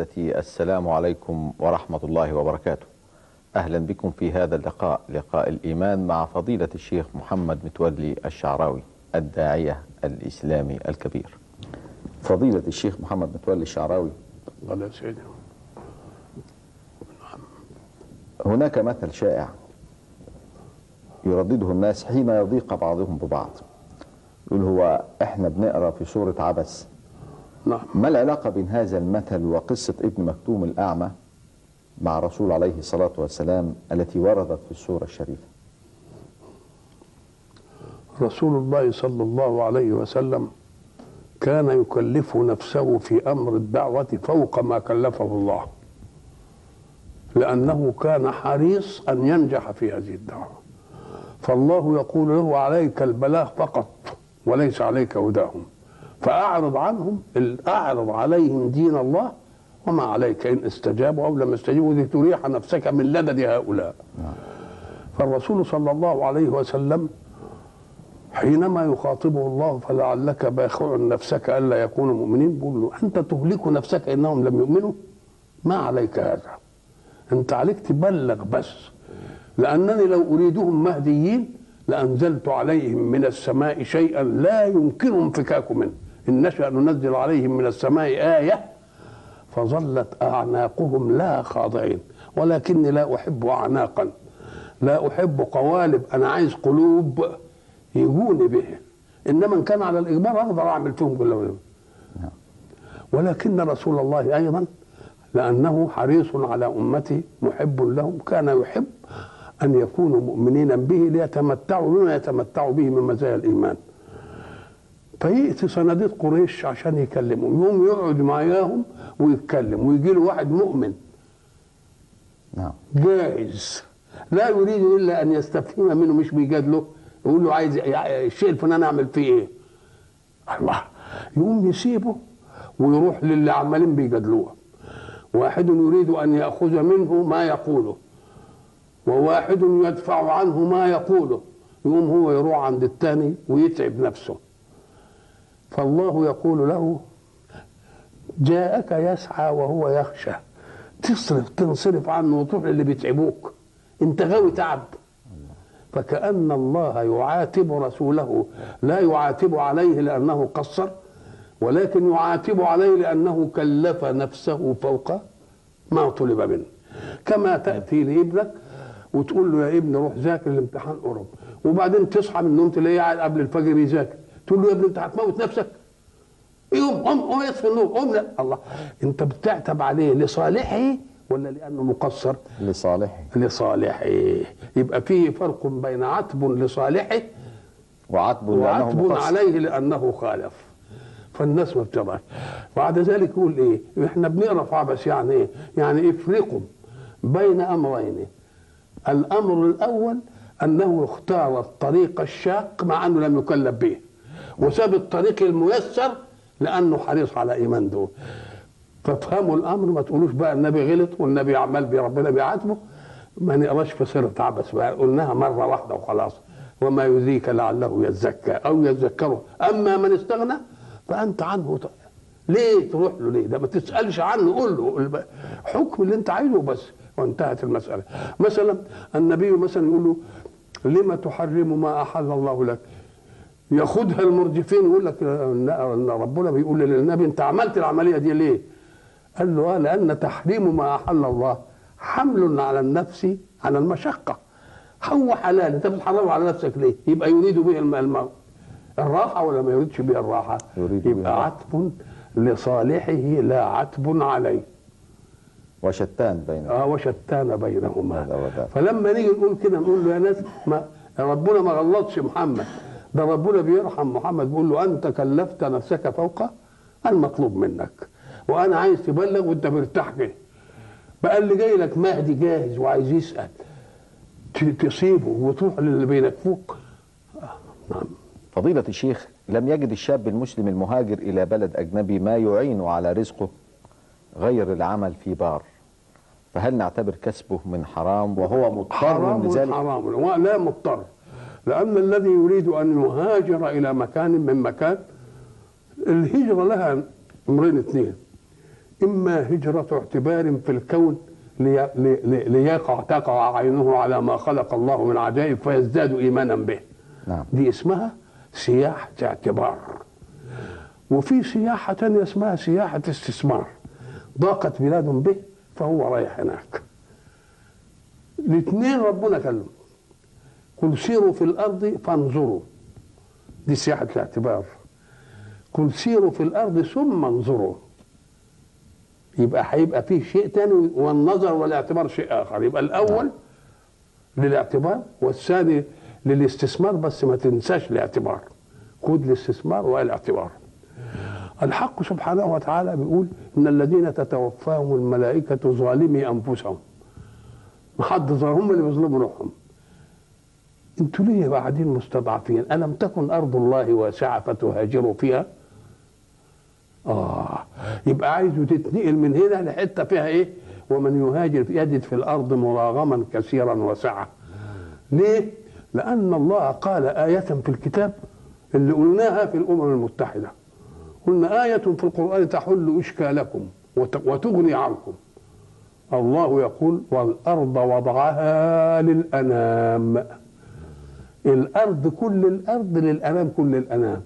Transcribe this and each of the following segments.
السلام عليكم ورحمة الله وبركاته. أهلا بكم في هذا اللقاء، لقاء الإيمان مع فضيلة الشيخ محمد متولي الشعراوي، الداعية الإسلامي الكبير. فضيلة الشيخ محمد متولي الشعراوي، الله يسعدك. هناك مثل شائع يردده الناس حين يضيق بعضهم ببعض، يقول هو احنا بنقرأ في سورة عبس. نعم. ما العلاقة بين هذا المثل وقصة ابن مكتوم الأعمى مع رسول عليه الصلاة والسلام التي وردت في السورة الشريفة؟ رسول الله صلى الله عليه وسلم كان يكلف نفسه في أمر الدعوة فوق ما كلفه الله، لأنه كان حريص أن ينجح في هذه الدعوة، فالله يقول له عليك البلاغ فقط وليس عليك هداهم، فأعرض عنهم، أعرض عليهم دين الله وما عليك إن استجابوا أو لم يستجيبوا لتريح نفسك من لدد هؤلاء. فالرسول صلى الله عليه وسلم حينما يخاطبه الله فلعلك باخع نفسك ألا يكونوا مؤمنين، بيقول له أنت تهلك نفسك إنهم لم يؤمنوا، ما عليك هذا، أنت عليك تبلغ بس، لأنني لو أريدهم مهديين لأنزلت عليهم من السماء شيئا لا يمكن انفكاك منه، إن نشأ ننزل عليهم من السماء آية فظلت أعناقهم لا خاضعين، ولكني لا أحب أعناقا، لا أحب قوالب، أنا عايز قلوب يجوني به، إنما إن كان على الإجبار أقدر أعمل فيهم كل يوم. ولكن رسول الله أيضا لأنه حريص على أمته محب لهم كان يحب أن يكونوا مؤمنين به ليتمتعوا بما يتمتعوا به من مزايا الإيمان. فيأتي صناديد قريش عشان يكلمهم، يوم يقعد معاهم ويتكلم ويجي له واحد مؤمن جاهز لا يريد إلا أن يستفهم منه، مش بيجادله، يقول له عايز الشيء الفلاني أعمل فيه إيه؟ الله، يقوم يسيبه ويروح للي عمالين بيجادلوه. واحد يريد أن يأخذ منه ما يقوله، وواحد يدفع عنه ما يقوله، يقوم هو يروح عند الثاني ويتعب نفسه. فالله يقول له جاءك يسعى وهو يخشى، تنصرف عنه وتروح للي بيتعبوك، انت غاوي تعب. فكأن الله يعاتب رسوله، لا يعاتب عليه لأنه قصر، ولكن يعاتب عليه لأنه كلف نفسه فوق ما طلب منه. كما تأتي لابنك وتقول له يا ابني روح ذاكر الامتحان قرب، وبعدين تصحى من النوم تلاقيه قاعد قبل الفجر يذاكر، تقول له يا ابني انت هتموت نفسك، قوم يطفي النور، قوم. لا، الله، انت بتعتب عليه لصالحه ولا لانه مقصر؟ لصالحه. يبقى فيه فرق بين عتب لصالحه وعتب عليه لانه خالف. فالناس ما بترضاش. بعد ذلك يقول ايه؟ احنا بنقرا في عبس، يعني ايه؟ يعني افرقوا بين امرين. الامر الاول انه اختار الطريق الشاق مع انه لم يكلف به، وساب الطريق الميسر لانه حريص على ايمان دول. فافهموا الامر، ما تقولوش بقى النبي غلط والنبي عمال بربنا بيعاتبه. ما نقراش في سيره عبس بقى، قلناها مره واحده وخلاص. وما يذيك لعله يزكى او يذكره، اما من استغنى فانت عنه ليه تروح له؟ ليه ده؟ ما تسالش عنه، قول له حكم اللي انت عايزه بس وانتهت المساله. مثلا النبي مثلا يقول له لما تحرم ما احل الله لك، ياخدها المرجفين يقول لك ان ربنا بيقول للنبي انت عملت العمليه دي ليه؟ قال له لان تحريم ما احل الله حمل على النفس على المشقه، هو حلال انت بتحرمه على نفسك ليه؟ يبقى يريد به الراحه ولا ما يريدش به الراحه؟ يبقى عتب لصالحه لا عتب عليه. وشتان بينهما. وشتان بينهما. فلما نيجي نقول كده نقول له يا ناس، ما ربنا ما غلطش محمد، ده ربنا بيرحم محمد، بيقول له انت كلفت نفسك فوق المطلوب منك، وانا عايز تبلغ وانت مرتاح كده. بقى اللي جاي لك مهدي جاهز وعايز يسال تصيبه وتروح للي بينكفوك. نعم. فضيلة الشيخ، لم يجد الشاب المسلم المهاجر إلى بلد أجنبي ما يعين على رزقه غير العمل في بار، فهل نعتبر كسبه من حرام وهو مضطر لذلك؟ حرام لا مضطر، لأن الذي يريد أن يهاجر إلى مكان من مكان، الهجرة لها أمرين اثنين، إما هجرة اعتبار في الكون تقع عينه على ما خلق الله من عجائب فيزداد إيمانا به. نعم. دي اسمها سياحة اعتبار. وفي سياحة تانية اسمها سياحة استثمار، ضاقت بلاد به فهو رايح هناك. الاثنين ربنا كلم، قل سيروا في الأرض فانظروا، دي سياحة الاعتبار. قل سيروا في الأرض ثم انظروا، يبقى هيبقى فيه شيء تاني، والنظر والاعتبار شيء آخر. يبقى الأول للاعتبار والثاني للاستثمار، بس ما تنساش الاعتبار، خد الاستثمار والاعتبار. الحق سبحانه وتعالى بيقول إن الذين تتوفاهم الملائكة ظالمي أنفسهم، ما حد ظلمهم، اللي بيظلموا روحهم. انتوا ليه قاعدين مستضعفين؟ ألم تكن أرض الله واسعة فتهاجروا فيها؟ يبقى عايزه تتنقل من هنا لحتة فيها إيه؟ ومن يهاجر يجد في الأرض مراغما كثيرا وسعة. ليه؟ لأن الله قال آية في الكتاب اللي قلناها في الأمم المتحدة، قلنا آية في القرآن تحل إشكالكم وتغني عنكم. الله يقول والأرض وضعها للأنام. الأرض كل الأرض للأنام كل الأنام.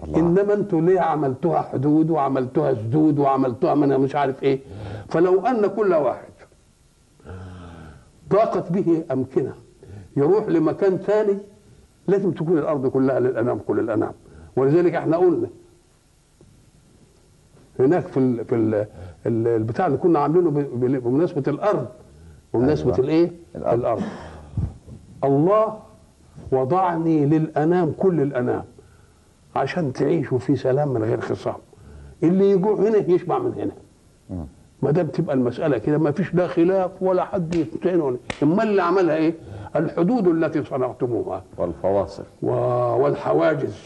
الله. إنما أنتوا ليه عملتوها حدود وعملتوها سدود وعملتوها منها مش عارف إيه؟ فلو أن كل واحد ضاقت به أمكنة يروح لمكان ثاني، لازم تكون الأرض كلها للأنام كل الأنام. ولذلك احنا قلنا هناك في البتاع اللي كنا عاملينه بمناسبة الأرض، بمناسبة الإيه؟ الأرض. الله وضعني للأنام كل الأنام عشان تعيشوا في سلام من غير خصام. اللي يجوع هنا يشبع من هنا. ما دام تبقى المسألة كده ما فيش لا خلاف ولا حد يتعين. اما اللي عملها ايه؟ الحدود التي صنعتموها والفواصل والحواجز.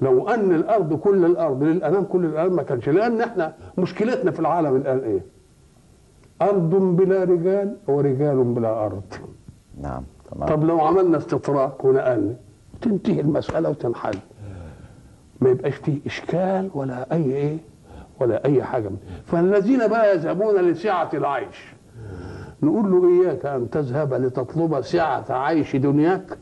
لو ان الارض كل الارض للانام كل الانام ما كانش، لان احنا مشكلتنا في العالم الان ايه؟ ارض بلا رجال ورجال بلا ارض. نعم تمام. طب لو عملنا استطراق ونقلنا تنتهي المسألة وتنحل، ما يبقاش فيه اشكال ولا اي ايه ولا اي حاجه. فالذين بقى يذهبون لسعه العيش نقول له اياك ان تذهب لتطلب سعه عيش دنياك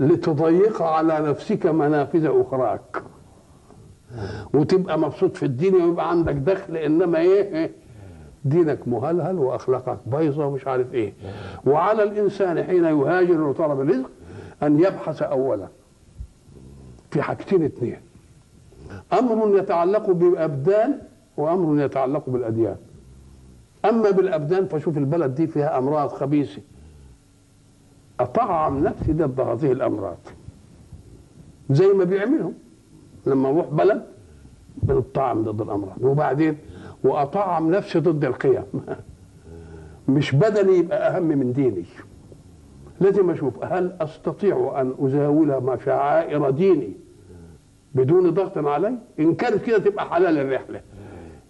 لتضيق على نفسك منافذ اخراك وتبقى مبسوط في الدنيا ويبقى عندك دخل، انما ايه؟ دينك مهلهل واخلاقك بايظه ومش عارف ايه. وعلى الانسان حين يهاجر لطلب الرزق ان يبحث اولا في حاجتين اثنين: امر يتعلق بابدان وامر يتعلق بالاديان. اما بالابدان فشوف البلد دي فيها امراض خبيثه، اطعم نفسي ضد هذه الامراض زي ما بيعملوا لما نروح بلد بنطعم ضد الامراض، وبعدين واطعم نفسي ضد القيم. مش بدني يبقى اهم من ديني، لازم اشوف هل استطيع ان ازاول مشاعر ديني بدون ضغط علي. ان كانت كده تبقى حلال الرحله،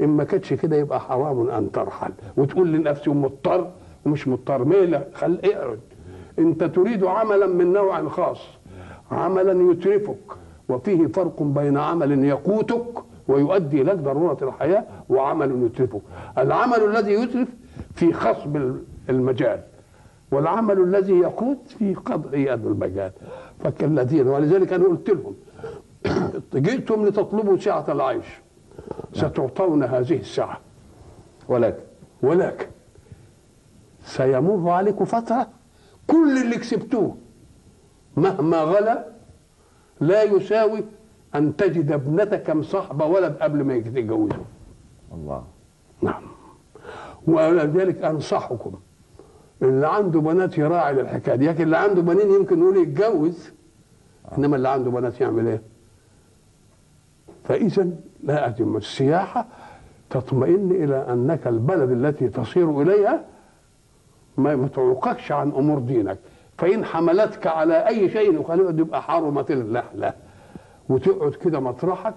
ان ما كانتش كده يبقى حرام ان ترحل وتقول لنفسي مضطر ومش مضطر. ميلة خل اقعد. انت تريد عملا من نوع خاص، عملا يترفك، وفيه فرق بين عمل يقوتك ويؤدي لك ضرورة الحياة وعمل يترفك. العمل الذي يترف في خصب المجال، والعمل الذي يقوت في قطع يد المجال. فكالذين، ولذلك انا قلت لهم جئتم لتطلبوا سعة العيش ستعطون هذه السعة، ولكن سيمر عليكم فترة كل اللي كسبتوه مهما غلا لا يساوي أن تجد ابنتك مصاحبة ولد قبل ما يتجوزوا. الله. نعم. ولذلك أنصحكم اللي عنده بنات يراعي للحكاية دي، لكن اللي عنده بنين يمكن يقول يتجوز، إنما اللي عنده بنات يعمل إيه؟ فإذا لازم السياحة تطمئن إلى أنك البلد التي تصير إليها ما تعوقكش عن أمور دينك، فإن حملتك على أي شيء يخالفك يبقى حرمت اللحلة، وتقعد كده مطرحك،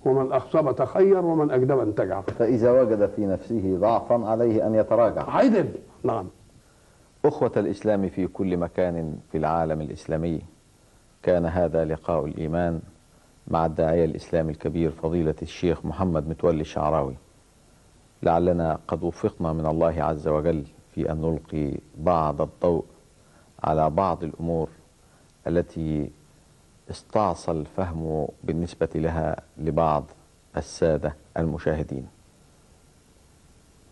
ومن أخصب تخير ومن أجدب انتجع. فإذا وجد في نفسه ضعفا عليه أن يتراجع. عدل. نعم. أخوة الإسلام في كل مكان في العالم الإسلامي، كان هذا لقاء الإيمان مع الداعية الإسلامي الكبير فضيلة الشيخ محمد متولي الشعراوي. لعلنا قد وفقنا من الله عز وجل في أن نلقي بعض الضوء على بعض الأمور التي استعصى الفهم بالنسبة لها لبعض السادة المشاهدين.